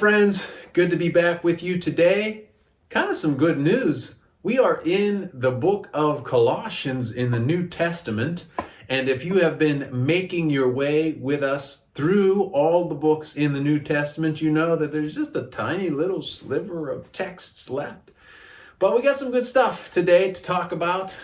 friends, good to be back with you today. Kind of some good news. We are in the book of Colossians in the New Testament. And if you have been making your way with us through all the books in the New Testament, you know that there's just a tiny little sliver of texts left. But we got some good stuff today to talk about.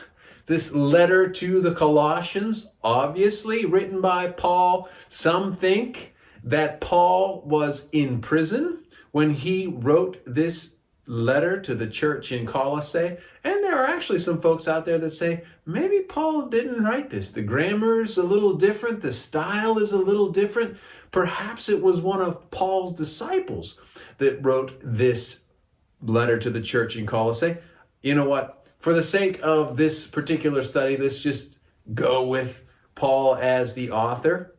This letter to the Colossians, obviously written by Paul. Some think that Paul was in prison when he wrote this letter to the church in Colossae. And there are actually some folks out there that say, maybe Paul didn't write this. The grammar is a little different. The style is a little different. Perhaps it was one of Paul's disciples that wrote this letter to the church in Colossae. You know what? For the sake of this particular study, let's just go with Paul as the author.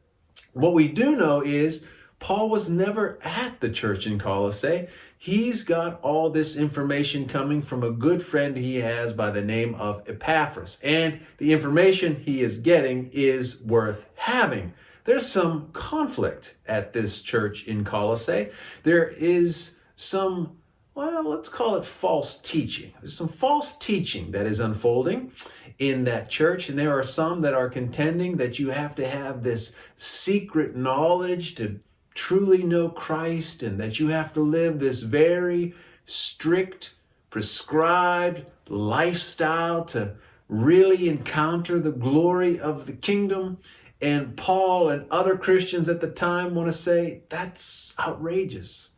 What we do know is Paul was never at the church in Colossae. He's got all this information coming from a good friend he has by the name of Epaphras. And the information he is getting is worth having. There's some conflict at this church in Colossae. There is some, well, let's call it false teaching. There's some false teaching that is unfolding in that church. And there are some that are contending that you have to have this secret knowledge to truly know Christ, and that you have to live this very strict, prescribed lifestyle to really encounter the glory of the kingdom. And Paul and other Christians at the time want to say, that's outrageous.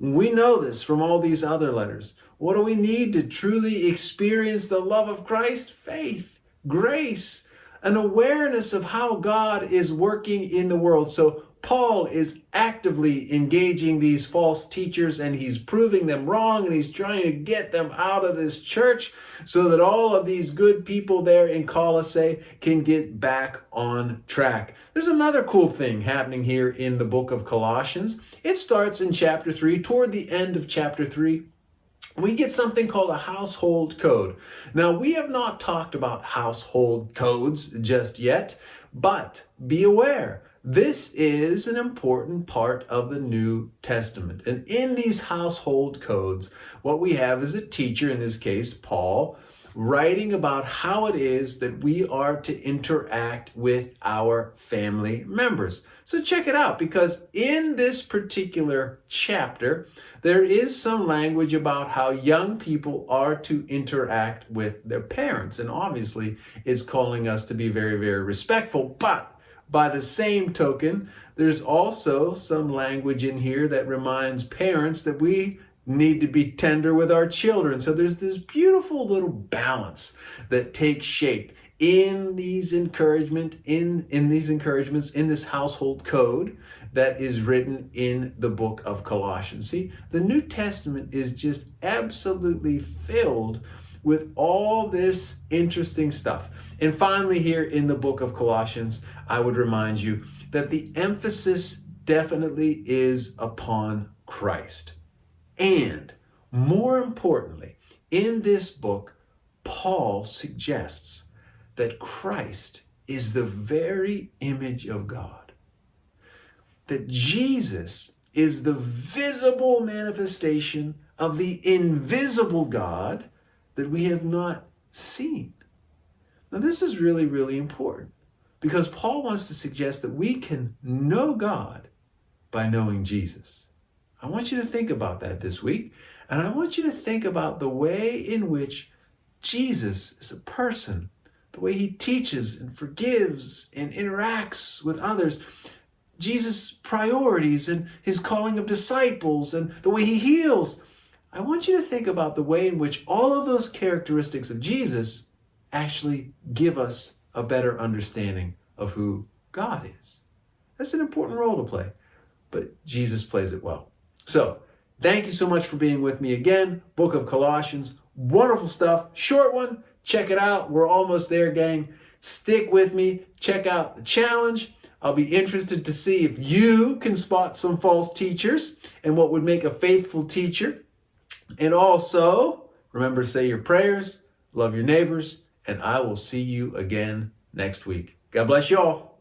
We know this from all these other letters. What do we need to truly experience the love of Christ? Faith, grace, an awareness of how God is working in the world. So Paul is actively engaging these false teachers, and he's proving them wrong, and he's trying to get them out of this church so that all of these good people there in Colossae can get back on track. There's another cool thing happening here in the book of Colossians. It starts in chapter 3, toward the end of chapter 3. We get something called a household code. Now, we have not talked about household codes just yet, but be aware, this is an important part of the New Testament. And in these household codes, what we have is a teacher, in this case, Paul, writing about how it is that we are to interact with our family members. So check it out, because in this particular chapter, there is some language about how young people are to interact with their parents. And obviously, it's calling us to be very, very respectful. But by the same token, there's also some language in here that reminds parents that we need to be tender with our children. So there's this beautiful little balance that takes shape in these encouragements, in this household code that is written in the book of Colossians. See, the New Testament is just absolutely filled with all this interesting stuff. And finally, here in the book of Colossians, I would remind you that the emphasis definitely is upon Christ. And more importantly, in this book, Paul suggests that Christ is the very image of God. That Jesus is the visible manifestation of the invisible God that we have not seen. Now, this is really, really important, because Paul wants to suggest that we can know God by knowing Jesus. I want you to think about that this week, and I want you to think about the way in which Jesus is a person, the way he teaches and forgives and interacts with others, Jesus' priorities and his calling of disciples, and the way he heals. I want you to think about the way in which all of those characteristics of Jesus actually give us a better understanding of who God is. That's an important role to play, but Jesus plays it well. So, thank you so much for being with me again. Book of Colossians, wonderful stuff. Short one, check it out. We're almost there, gang. Stick with me. Check out the challenge. I'll be interested to see if you can spot some false teachers and what would make a faithful teacher. And also, remember to say your prayers, love your neighbors, and I will see you again next week. God bless you all.